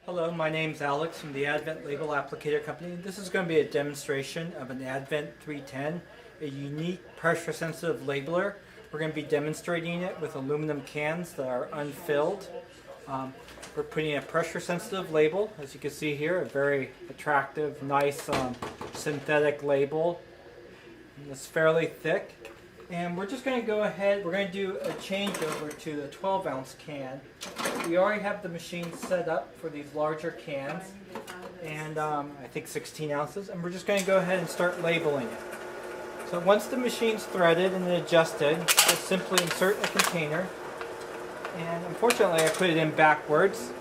Hello, my name's Alex from the Advent Label Applicator Company. This is going to be a demonstration of an Advent 310, a unique pressure-sensitive labeler. We're going to be demonstrating it with aluminum cans that are unfilled. We're putting a pressure-sensitive label, as you can see here, a very attractive, nice synthetic label. And it's fairly thick. And we're just going to go ahead, we're going to do a changeover to the 12-ounce can. We already have the machine set up for these larger cans, and I think 16 ounces, and we're just going to go ahead and start labeling it. So once the machine's threaded and adjusted, just simply insert a container, and unfortunately I put it in backwards,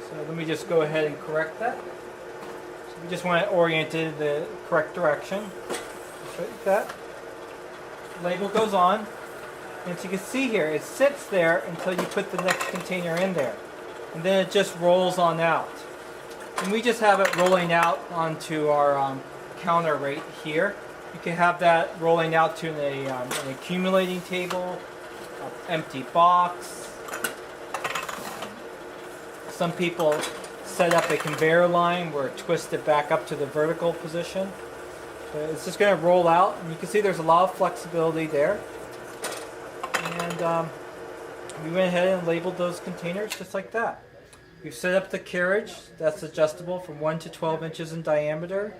so let me just go ahead and correct that. So we just want it oriented the correct direction, just like that. Label goes on, and as you can see here, it sits there until you put the next container in there, and then it just rolls on out. And we just have it rolling out onto our counter right here. You can have that rolling out to an accumulating table, an empty box. Some people set up a conveyor line where it twists it back up to the vertical position. It's just going to roll out, and you can see there's a lot of flexibility there. And we went ahead and labeled those containers just like that. We've set up the carriage that's adjustable from 1 to 12 inches in diameter.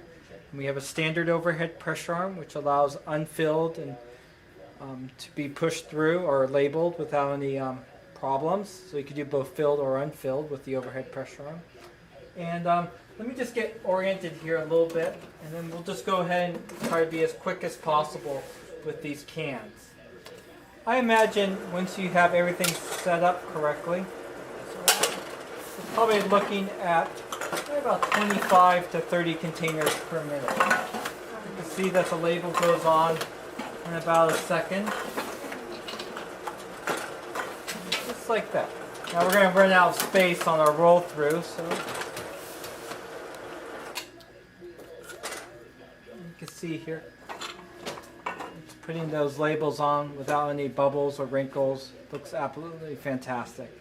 And we have a standard overhead pressure arm which allows unfilled and to be pushed through or labeled without any problems. So you can do both filled or unfilled with the overhead pressure arm. And let me just get oriented here a little bit, and then we'll just go ahead and try to be as quick as possible with these cans. I imagine once you have everything set up correctly, we're probably looking at about 25 to 30 containers per minute. You can see that the label goes on in about a second. Just like that. Now we're going to run out of space on our roll through, so you can see here, it's putting those labels on without any bubbles or wrinkles. Looks absolutely fantastic.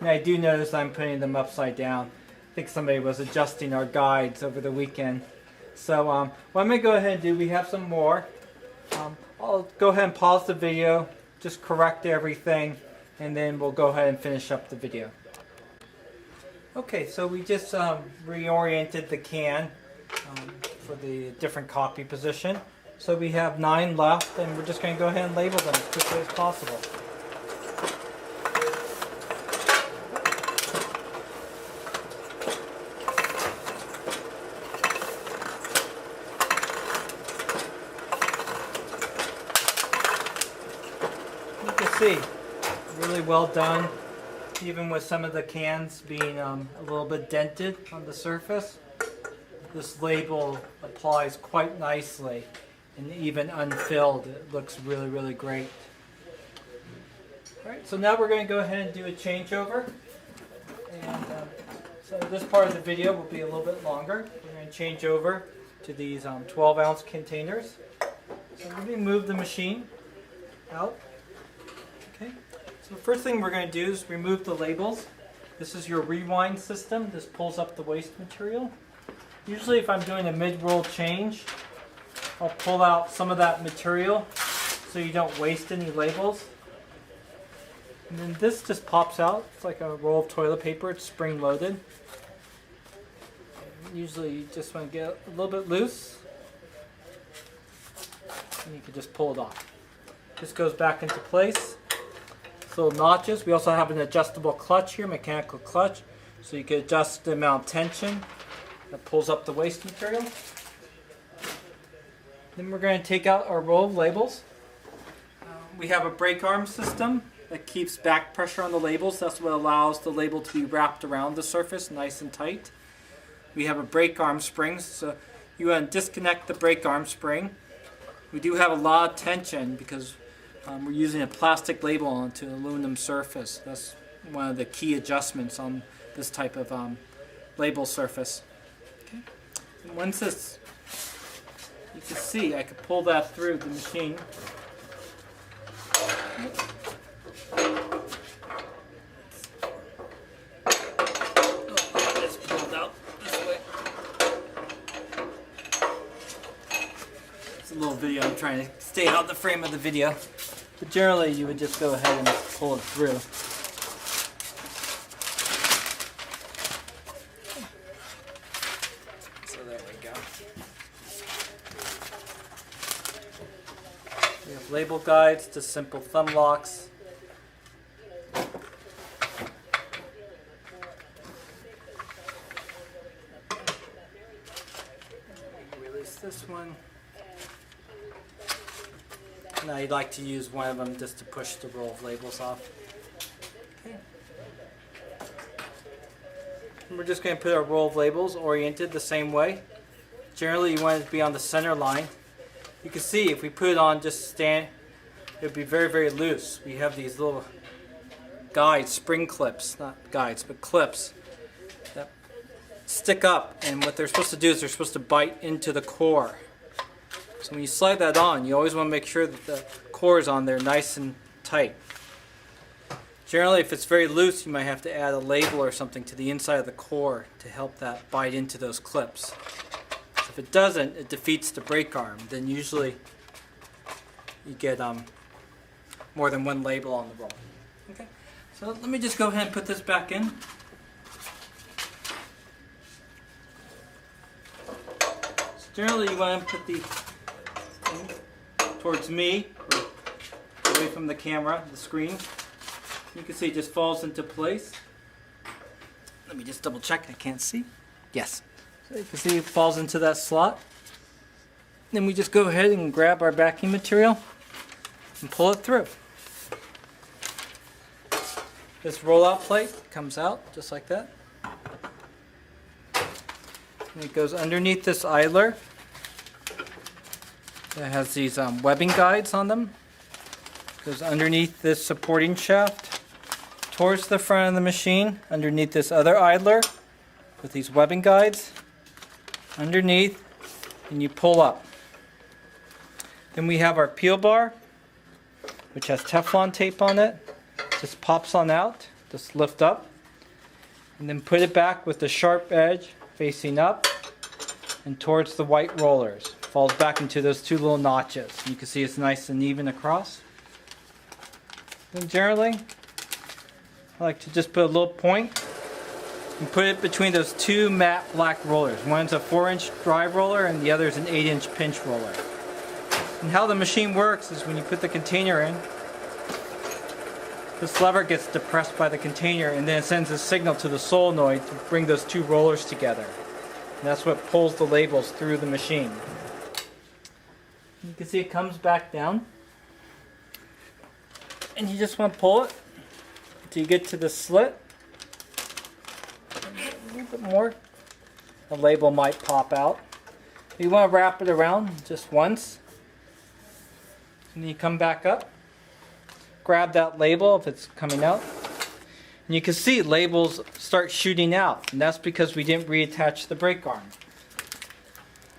And I do notice I'm putting them upside down. I think somebody was adjusting our guides over the weekend. So what I'm going to go ahead and do, we have some more. I'll go ahead and pause the video, just correct everything, and then we'll go ahead and finish up the video. Okay, so we just reoriented the can for the different copy position. So we have 9 left, and we're just going to go ahead and label them as quickly as possible. You can see, really well done, even with some of the cans being a little bit dented on the surface. This label applies quite nicely, and even unfilled, it looks really, really great. Alright, so now we're going to go ahead and do a changeover. And so this part of the video will be a little bit longer. We're going to change over to these 12-ounce containers. So let me move the machine out. Okay. So the first thing we're going to do is remove the labels. This is your rewind system. This pulls up the waste material. Usually if I'm doing a mid-roll change, I'll pull out some of that material so you don't waste any labels. And then this just pops out. It's like a roll of toilet paper. It's spring-loaded. Usually you just want to get a little bit loose, and you can just pull it off. This goes back into place. These little notches. We also have an adjustable clutch here, mechanical clutch, so you can adjust the amount of tension that pulls up the waste material. Then we're going to take out our roll of labels. We have a brake arm system that keeps back pressure on the labels. That's what allows the label to be wrapped around the surface nice and tight. We have a brake arm spring, so you want to disconnect the brake arm spring. We do have a lot of tension because we're using a plastic label onto an aluminum surface. That's one of the key adjustments on this type of label surface. Okay. And once this, you can see, I could pull that through the machine. trying to stay out the frame of the video. But generally you would just go ahead and pull it through. So there we go. We have label guides to simple thumb locks. Release this one. Now you'd like to use one of them just to push the roll of labels off. Okay. And we're just going to put our roll of labels oriented the same way. Generally you want it to be on the center line. You can see if we put it on just stand, it would be very, very loose. We have these little guides, spring clips, not guides, but clips that stick up, and what they're supposed to do is they're supposed to bite into the core. So when you slide that on, you always want to make sure that the core is on there nice and tight. Generally, if it's very loose, you might have to add a label or something to the inside of the core to help that bite into those clips. So if it doesn't, it defeats the brake arm. Then usually you get more than one label on the roll. Okay, so let me just go ahead and put this back in. So generally, you want to put the towards me, away from the camera, the screen. You can see it just falls into place. Let me just double check, I can't see. Yes. So you can see it falls into that slot. Then we just go ahead and grab our backing material and pull it through. This rollout plate comes out just like that. And it goes underneath this idler. It has these webbing guides on them. Goes underneath this supporting shaft, towards the front of the machine, underneath this other idler with these webbing guides, underneath, and you pull up. Then we have our peel bar, which has Teflon tape on it. Just pops on out, just lift up, and then put it back with the sharp edge facing up and towards the white rollers. Falls back into those two little notches. You can see it's nice and even across. And generally, I like to just put a little point and put it between those two matte black rollers. One's a 4-inch drive roller and the other is an 8-inch pinch roller. And how the machine works is when you put the container in, this lever gets depressed by the container and then it sends a signal to the solenoid to bring those two rollers together. And that's what pulls the labels through the machine. You can see it comes back down. And you just want to pull it until you get to the slit. A little bit more. The label might pop out. You want to wrap it around just once. And then you come back up. Grab that label if it's coming out. And you can see labels start shooting out. And that's because we didn't reattach the brake arm.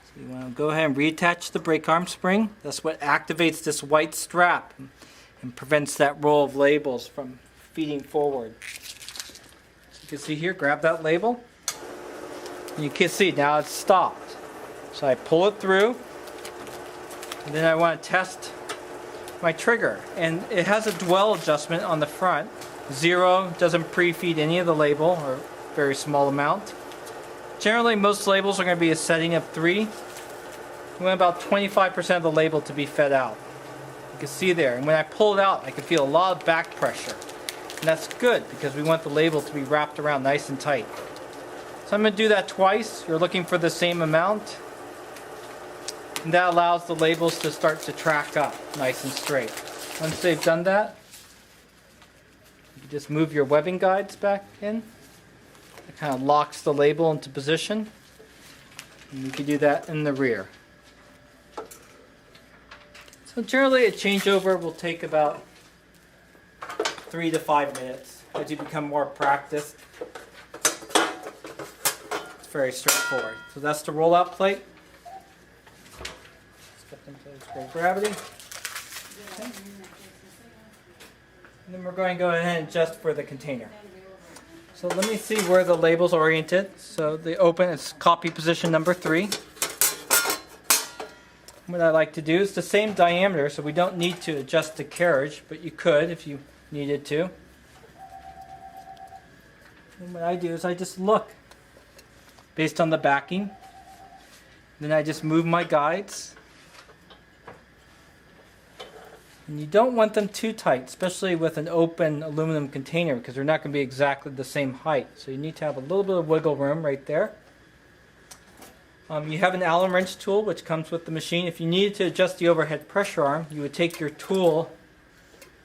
So you want to go ahead and reattach the brake arm spring. That's what activates this white strap and prevents that roll of labels from feeding forward. So you can see here, grab that label. And you can see now it's stopped. So I pull it through. And then I want to test my trigger. And it has a dwell adjustment on the front. 0 doesn't pre-feed any of the label, or a very small amount. Generally, most labels are going to be a setting of 3. We want about 25% of the label to be fed out. You can see there, and when I pull it out, I can feel a lot of back pressure. And that's good, because we want the label to be wrapped around nice and tight. So I'm going to do that twice. You're looking for the same amount. And that allows the labels to start to track up nice and straight. Once they've done that, you just move your webbing guides back in. It kind of locks the label into position. And you can do that in the rear. So generally a changeover will take about 3 to 5 minutes as you become more practiced. It's very straightforward. So that's the rollout plate. Step into square gravity. Okay. And then we're going to go ahead and adjust for the container. So let me see where the label's oriented. So the open is copy position number 3. what I like to do is the same diameter, so we don't need to adjust the carriage, but you could if you needed to. And what I do is I just look based on the backing. Then I just move my guides. And you don't want them too tight, especially with an open aluminum container, because they're not going to be exactly the same height. So you need to have a little bit of wiggle room right there. You have an Allen wrench tool which comes with the machine. If you needed to adjust the overhead pressure arm, you would take your tool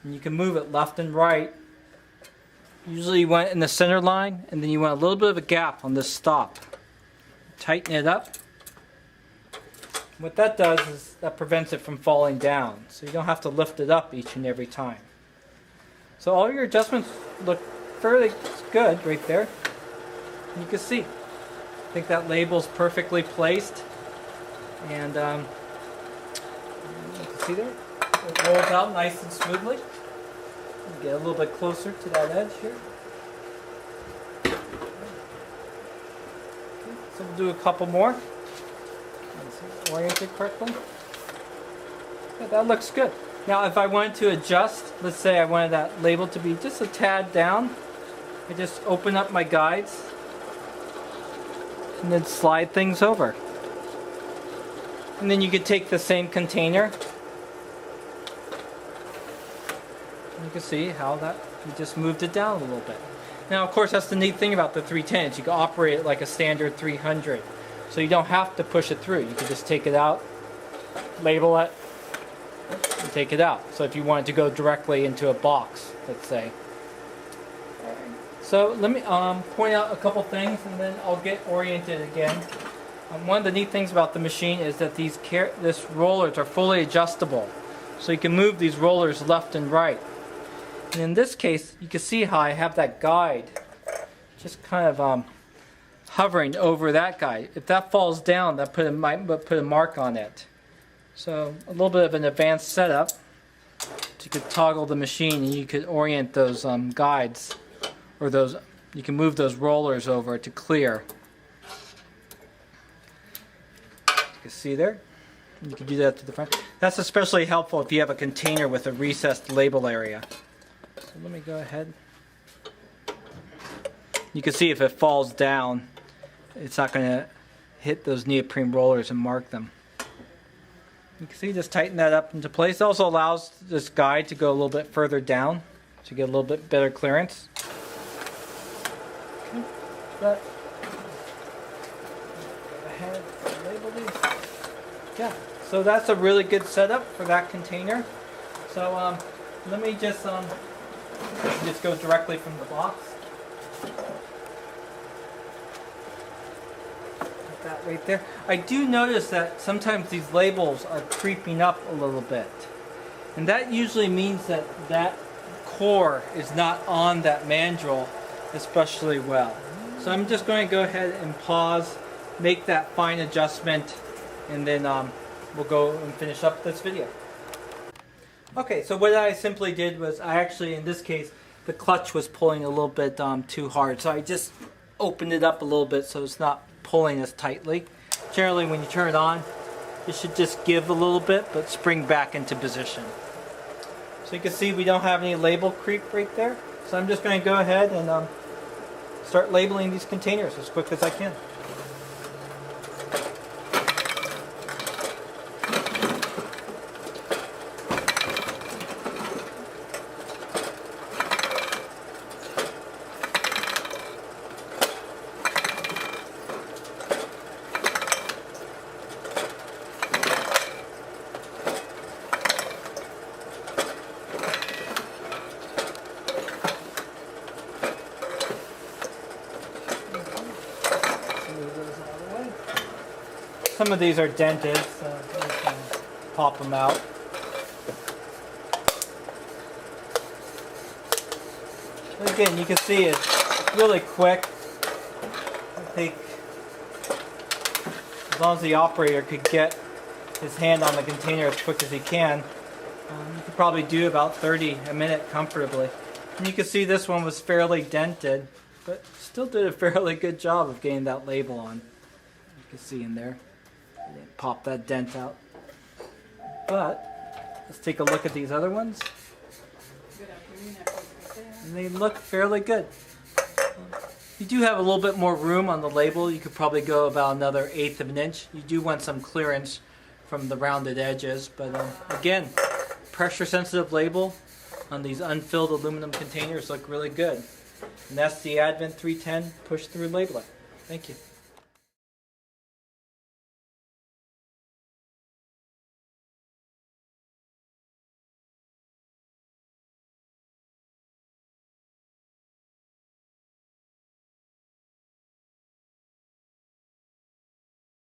and you can move it left and right. Usually you want it in the center line, and then you want a little bit of a gap on this stop. Tighten it up. What that does is that prevents it from falling down, so you don't have to lift it up each and every time. So all your adjustments look fairly good right there. You can see. I think that label's perfectly placed, and you can see there, it rolls out nice and smoothly. Get a little bit closer to that edge here. Okay, so we'll do a couple more. Oriented correctly. Yeah, that looks good. Now if I wanted to adjust, let's say I wanted that label to be just a tad down, I just open up my guides and then slide things over. And then you could take the same container. You can see how that you just moved it down a little bit. Now of course that's the neat thing about the 310 is you can operate it like a standard 300. So you don't have to push it through. You can just take it out, label it, and take it out. So if you wanted to go directly into a box, let's say. So let me point out a couple things and then I'll get oriented again. One of the neat things about the machine is that these rollers are fully adjustable. So you can move these rollers left and right. And in this case, you can see how I have that guide just kind of hovering over that guide. If that falls down, that might put a mark on it. So a little bit of an advanced setup. You could toggle the machine and you could orient those guides, or you can move those rollers over to clear. You can see there. You can do that to the front. That's especially helpful if you have a container with a recessed label area. So let me go ahead. You can see if it falls down, it's not going to hit those neoprene rollers and mark them. You can see, just tighten that up into place. It also allows this guide to go a little bit further down to get a little bit better clearance. Okay. Go ahead and label these. Yeah, so that's a really good setup for that container. So let me just go directly from the box. That right there. I do notice that sometimes these labels are creeping up a little bit, and that usually means that that core is not on that mandrel especially well. So I'm just going to go ahead and pause, make that fine adjustment, and then we'll go and finish up this video. Okay, so what I simply did was I actually, in this case, the clutch was pulling a little bit too hard, so I just opened it up a little bit so it's not pulling as tightly. Generally when you turn it on, it should just give a little bit but spring back into position. So you can see we don't have any label creep right there. So I'm just going to go ahead and start labeling these containers as quick as I can. Some of these are dented, so we can pop them out. But again, you can see it's really quick. I think as long as the operator could get his hand on the container as quick as he can, you could probably do about 30 a minute comfortably. And you can see this one was fairly dented, but still did a fairly good job of getting that label on. You can see in there. Pop that dent out. But let's take a look at these other ones. And they look fairly good. You do have a little bit more room on the label. You could probably go about another 1/8 of an inch. You do want some clearance from the rounded edges, but again, pressure sensitive label on these unfilled aluminum containers look really good. And that's the Advent 310 push-through labeler. Thank you.